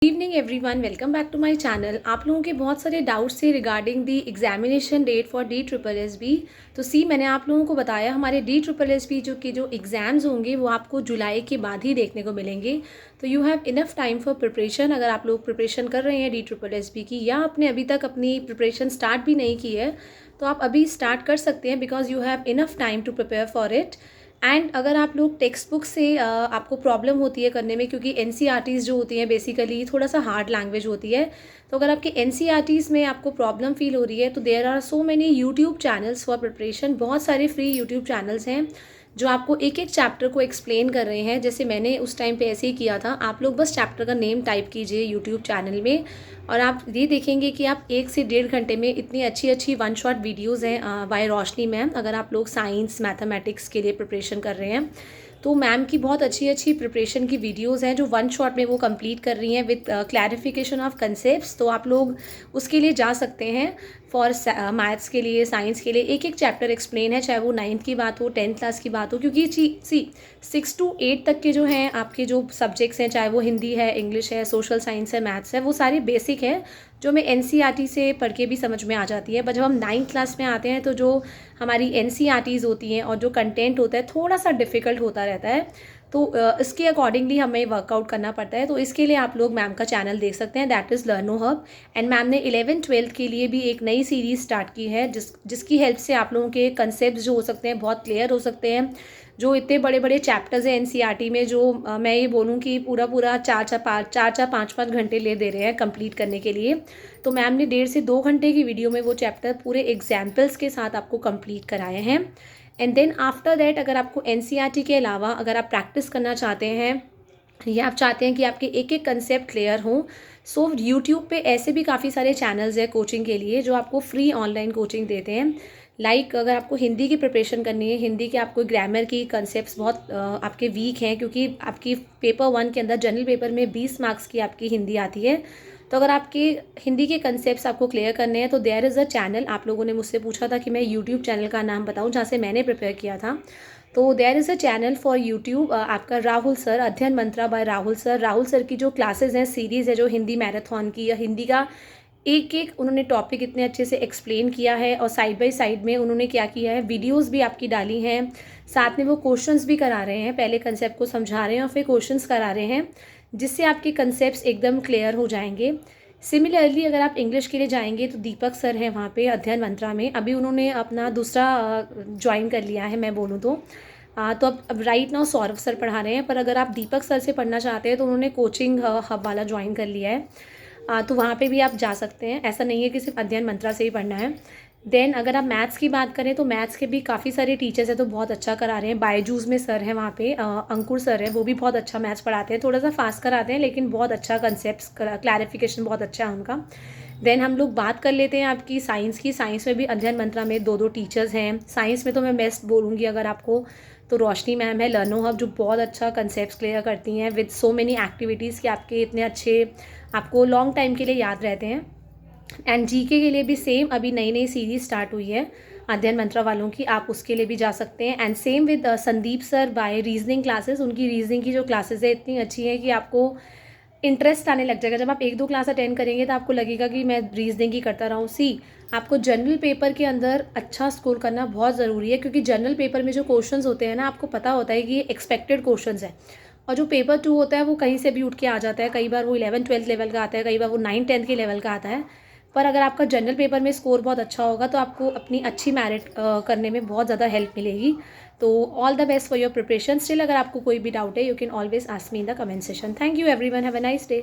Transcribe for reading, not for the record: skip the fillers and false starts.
Evening everyone, welcome back to my channel. आप लोगों के बहुत सारे डाउट्स थे regarding the examination date for DSSB। तो मैंने आप लोगों को बताया हमारे DSSB जो एग्ज़ाम्स होंगे वो आपको जुलाई के बाद ही देखने को मिलेंगे। तो you have enough time for preparation. अगर आप लोग प्रिपरेशन कर रहे हैं DSSB की या आपने अभी तक अपनी प्रिपरेशन स्टार्ट भी नहीं की है तो आप अभी स्टार्ट कर सकते हैं, because you have enough time to prepare for it. And अगर आप लोग टेक्स्ट बुक से आपको प्रॉब्लम होती है करने में, क्योंकि NCERTs जो होती हैं बेसिकली थोड़ा सा हार्ड लैंग्वेज होती है, तो अगर आपके NCERTs में आपको प्रॉब्लम फील हो रही है तो there are so many YouTube channels for preparation. बहुत सारे फ्री यूट्यूब चैनल्स हैं जो आपको एक एक चैप्टर को एक्सप्लेन कर रहे हैं। जैसे मैंने उस टाइम पे ऐसे ही किया था। आप लोग बस चैप्टर का नेम टाइप कीजिए यूट्यूब चैनल में और आप ये देखेंगे कि आप 1 से 1.5 घंटे में इतनी अच्छी अच्छी वन शॉट वीडियोज़ हैं बाय रोशनी मैम। अगर आप लोग साइंस मैथमेटिक्स के लिए प्रिपरेशन कर रहे हैं तो मैम की बहुत अच्छी अच्छी प्रिपरेशन की वीडियोज़ हैं जो वन शॉट में वो कंप्लीट कर रही हैं विद क्लैरिफिकेशन ऑफ कंसेप्ट्स। तो आप लोग उसके लिए जा सकते हैं। फॉर मैथ्स के लिए, साइंस के लिए एक एक चैप्टर एक्सप्लेन है, चाहे वो 9th की बात हो, 10th क्लास की बात हो, क्योंकि 6 to 8 तक के जो हैं आपके जो सब्जेक्ट्स हैं, चाहे वो हिंदी है, इंग्लिश है, सोशल साइंस है, मैथ्स है, वो सारे बेसिक है जो मैं NCERT से पढ़ के भी समझ में आ जाती है। बट जब हम 9th क्लास में आते हैं तो जो हमारी NCERTs होती हैं और जो कंटेंट होता है थोड़ा सा डिफ़िकल्ट होता रहता है, तो इसके अकॉर्डिंगली हमें वर्कआउट करना पड़ता है। तो इसके लिए आप लोग मैम का चैनल देख सकते हैं, that is लर्नो hub. And ma'am ने 11th-12th के लिए भी एक नई सीरीज़ स्टार्ट की है जिसकी हेल्प से आप लोगों के कंसेप्ट जो हो सकते हैं बहुत क्लियर हो सकते हैं। जो इतने बड़े बड़े चैप्टर्स हैं NCERT में, जो मैं ये बोलूँ कि पूरा 4-5 घंटे ले दे रहे हैं कंप्लीट करने के लिए, तो मैम ने 1.5 से 2 घंटे की वीडियो में वो चैप्टर पूरे एग्जाम्पल्स के साथ आपको कंप्लीट कराए हैं। एंड देन आफ्टर दैट, अगर आपको NCERT के अलावा अगर आप प्रैक्टिस करना चाहते हैं या आप चाहते हैं कि आपके एक एक कंसेप्ट क्लियर हों, सो यूट्यूब पे ऐसे भी काफ़ी सारे चैनल्स हैं कोचिंग के लिए जो आपको फ्री ऑनलाइन कोचिंग देते हैं। लाइक अगर आपको हिंदी की प्रिपरेशन करनी है, हिंदी के आपको ग्रामर की कंसेप्ट्स बहुत आपके वीक हैं, क्योंकि आपकी पेपर 1 के अंदर जनरल पेपर में 20 मार्क्स की आपकी हिंदी आती है। तो अगर आपके हिंदी के कंसेप्ट्स आपको क्लियर करने हैं तो देयर इज़ अ चैनल। आप लोगों ने मुझसे पूछा था कि मैं यूट्यूब चैनल का नाम बताऊं जहाँ से मैंने प्रिपेयर किया था। तो there is a channel for YouTube, आपका Rahul sir, Adhyayan Mantra by Rahul sir. Rahul sir की जो क्लासेस हैं, सीरीज़ है जो हिंदी मैराथन की, या हिंदी का एक एक उन्होंने टॉपिक इतने अच्छे से एक्सप्लेन किया है और साइड बाय साइड में उन्होंने क्या किया है, वीडियोस भी आपकी डाली हैं। साथ में वो क्वेश्चंस भी करा रहे हैं, पहले कंसेप्ट को समझा रहे हैं और फिर क्वेश्चंस करा रहे हैं, जिससे आपके कंसेप्ट्स एकदम क्लियर हो जाएंगे। सिमिलरली अगर आप इंग्लिश के लिए जाएंगे तो दीपक सर हैं वहाँ पे अध्ययन मंत्रा में। अभी उन्होंने अपना दूसरा ज्वाइन कर लिया है मैं बोलूँ तो। तो अब राइट नाउ सौरभ सर पढ़ा रहे हैं, पर अगर आप दीपक सर से पढ़ना चाहते हैं तो उन्होंने कोचिंग हब वाला ज्वाइन कर लिया है। तो वहाँ पे भी आप जा सकते हैं, ऐसा नहीं है कि सिर्फ अध्ययन मंत्रा से ही पढ़ना है। देन अगर आप मैथ्स की बात करें तो मैथ्स के भी काफ़ी सारे टीचर्स हैं तो बहुत अच्छा करा रहे हैं। बायजूस में सर हैं वहाँ पे, अंकुर सर है, वो भी बहुत अच्छा मैथ्स पढ़ाते हैं। थोड़ा सा फास्ट कराते हैं लेकिन बहुत अच्छा कंसेप्ट क्लैरिफिकेशन बहुत अच्छा है उनका। देन हम लोग बात कर लेते हैं आपकी साइंस की। साइंस में भी अध्ययन मंत्रा में 2 टीचर्स हैं। साइंस में तो मैं बेस्ट बोलूँगी अगर आपको, तो रोशनी मैम है लर्नो हब, जो बहुत अच्छा कंसेप्ट क्लियर करती हैं विद सो मेनी एक्टिविटीज़ कि आपके इतने अच्छे आपको लॉन्ग टाइम के लिए याद रहते हैं। एंड जीके के लिए भी सेम अभी नई नई सीरीज स्टार्ट हुई है अध्ययन मंत्रा वालों की, आप उसके लिए भी जा सकते हैं। And same with Sandeep sir by reasoning classes. उनकी रीजनिंग की जो क्लासेस है इतनी अच्छी है कि आपको इंटरेस्ट आने लग जाएगा। जब आप 1-2 क्लास अटेंड करेंगे तो आपको लगेगा कि मैं रीजनिंग ही करता रहूँ। आपको जनरल पेपर के अंदर अच्छा स्कोर करना बहुत ज़रूरी है, क्योंकि जनरल पेपर में जो क्वेश्चंस होते हैं ना, आपको पता होता है कि ये एक्सपेक्टेड क्वेश्चंस है। और जो पेपर 2 होता है वो कहीं से भी उठ के आ जाता है। कई बार वो 11th-12th लेवल का आता है, कई बार वो 9th-10th के लेवल का आता है। पर अगर आपका जनरल पेपर में स्कोर बहुत अच्छा होगा तो आपको अपनी अच्छी मेरिट करने में बहुत ज़्यादा हेल्प मिलेगी। तो all the best for your preparation. Still अगर आपको कोई भी डाउट है, you can always ask me in the comment session. Thank you everyone, have a nice day.